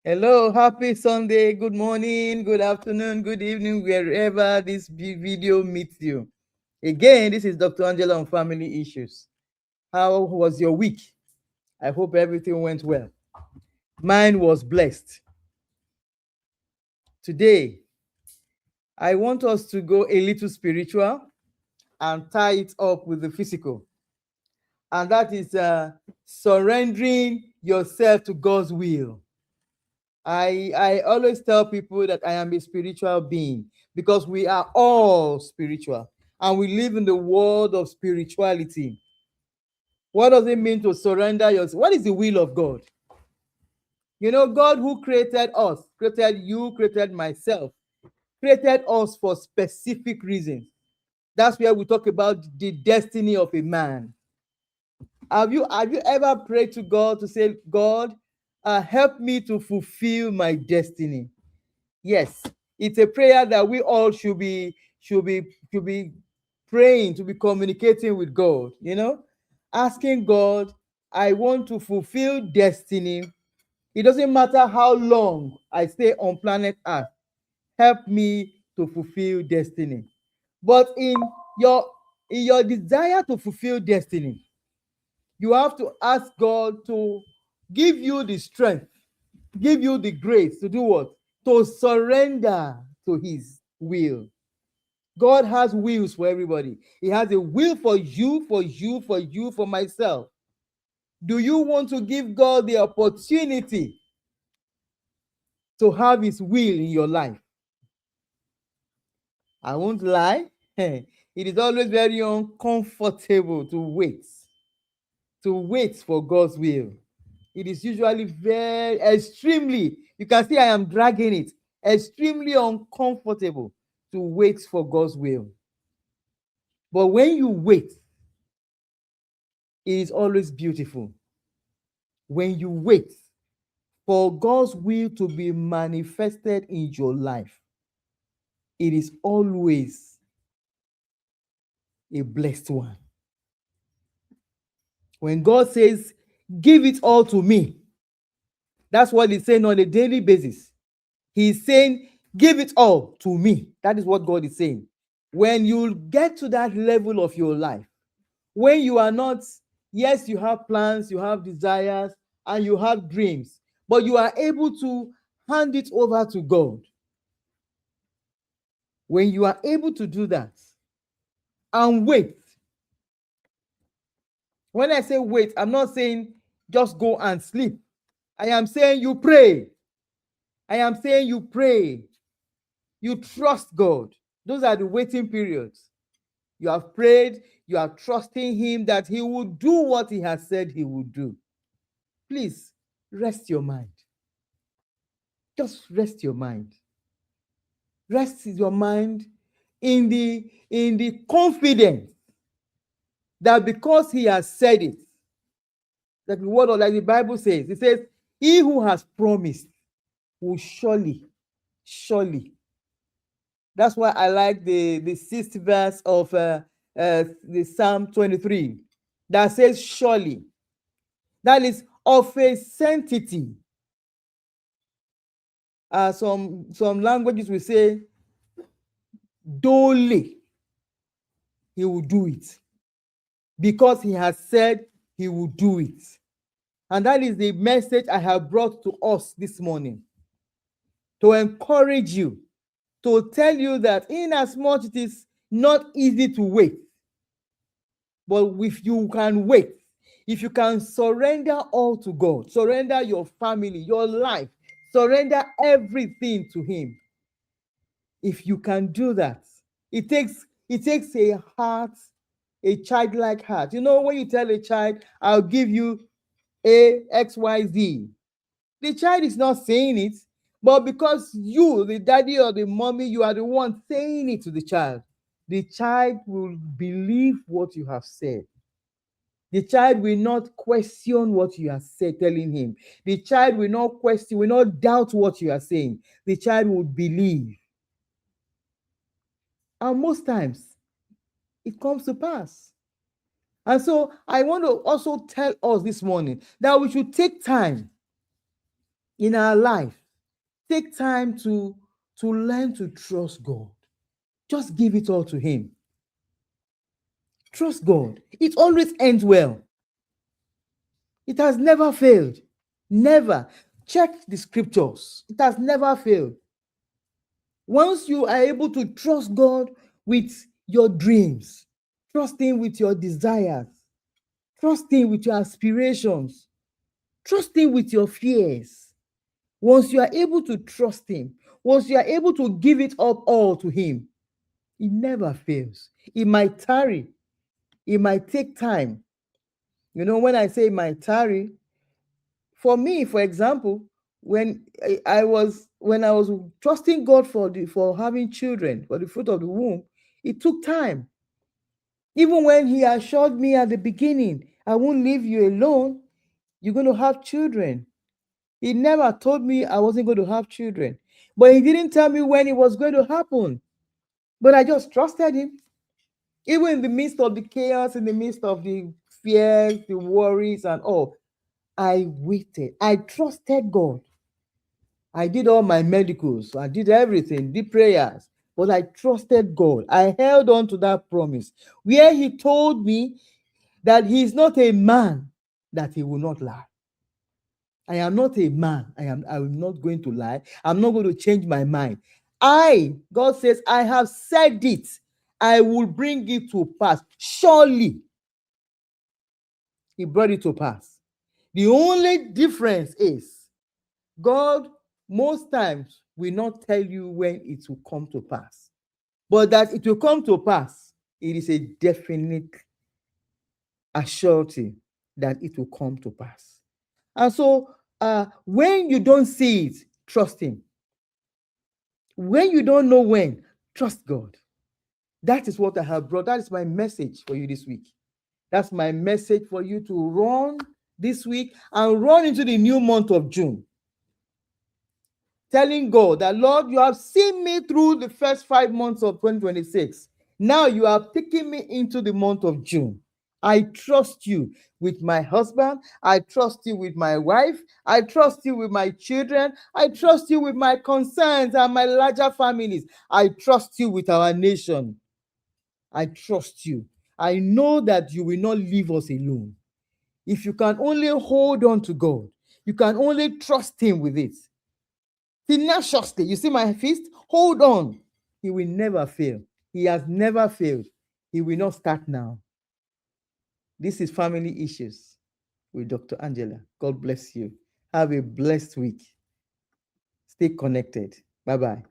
Hello, happy Sunday, good morning, good afternoon, good evening, wherever this video meets you. Again, this is Dr. Angela on Family Issues. How was your week? I hope everything went well. Mine was blessed. Today, I want us to go a little spiritual and tie it up with the physical. And that is surrendering yourself to God's will. I always tell people that I am a spiritual being because we are all spiritual and we live in the world of spirituality. What does it mean to surrender yourself? What is the will of God? You know, God who created us, created you, created myself, created us for specific reasons. That's where we talk about the destiny of a man. Have you ever prayed to God to say, God, help me to fulfill my destiny? Yes, it's a prayer that we all should be praying, to be communicating with God, asking God, I want to fulfill destiny. It doesn't matter how long I stay on planet Earth. Help me to fulfill destiny. But your in your desire to fulfill destiny, you have to ask God to give you the strength, give you the grace to do what? To surrender to his will. God has wills for everybody. He has a will for you, for you, for you, for myself. Do you want to give God the opportunity to have his will in your life? I won't lie. It is always very uncomfortable to wait for God's will. It is usually very extremely, you can see I am dragging it, extremely uncomfortable to wait for God's will. But when you wait, it is always beautiful. When you wait for God's will to be manifested in your life, it is always a blessed one. When God says, give it all to me, that's what he's saying on a daily basis. He's saying, give it all to me. That is what God is saying. When you get to that level of your life, when you are not, yes, you have plans, you have desires, and you have dreams, but you are able to hand it over to God. When you are able to do that and wait, when I say wait, I'm not saying just go and sleep. I am saying you pray. I am saying you pray. You trust God. Those are the waiting periods. You have prayed, you are trusting him that he will do what he has said he will do. Please rest your mind. Just rest your mind. Rest your mind in the confidence that because he has said it, that the word of, like the Bible says, it says, he who has promised will surely. That's why I like the sixth verse of the Psalm 23 that says surely. That is of a sanctity. Some languages will say dole. He will do it because he has said he will do it. And that is the message I have brought to us this morning, to encourage you, to tell you that in as much it is not easy to wait, but if you can wait, if you can surrender all to God, surrender your family, your life, surrender everything to him. If you can do that, it takes a heart, a childlike heart. You know, when you tell a child, I'll give you a XYZ, the child is not saying it, but because you, the daddy or the mommy, you are the one saying it to the child will believe what you have said. The child will not question what you are telling him. The child will not question, will not doubt what you are saying. The child will believe. And most times, it comes to pass. And so I want to also tell us this morning that we should take time in our life, take time to learn to trust God. Just give it all to Him. Trust God. It always ends well. It has never failed. Never. Check the scriptures. It has never failed. Once you are able to trust God with your dreams, trust Him with your desires, trust Him with your aspirations, trust Him with your fears. Once you are able to trust Him, once you are able to give it up all to Him, it never fails. It might tarry, it might take time. You know, when I say it might tarry, for me, for example, when I was trusting God for having children, for the fruit of the womb, it took time. Even when He assured me at the beginning, I won't leave you alone, you're going to have children. He never told me I wasn't going to have children, but He didn't tell me when it was going to happen. But I just trusted Him. Even in the midst of the chaos, in the midst of the fears, the worries, and all, I waited. I trusted God. I did all my medicals. I did everything, did prayers, but I trusted God. I held on to that promise where He told me that He is not a man that He will not lie. I am not a man. I'm not going to lie. I'm not going to change my mind. God says, I have said it. I will bring it to pass. Surely He brought it to pass. The only difference is God most times will not tell you when it will come to pass, but that it will come to pass, it is a definite assurity that it will come to pass. And so when you don't see it, trust Him. When you don't know when, trust God. That is what I have brought. That is my message for you this week. That's my message for you to run this week and run into the new month of June. Telling God that, Lord, you have seen me through the first 5 months of 2026. Now you have taken me into the month of June. I trust you with my husband. I trust you with my wife. I trust you with my children. I trust you with my concerns and my larger families. I trust you with our nation. I trust you. I know that you will not leave us alone. If you can only hold on to God, you can only trust Him with it. Tenaciously, you see my fist? Hold on. He will never fail. He has never failed. He will not start now. This is Family Issues with Dr. Angela. God bless you. Have a blessed week. Stay connected. Bye-bye.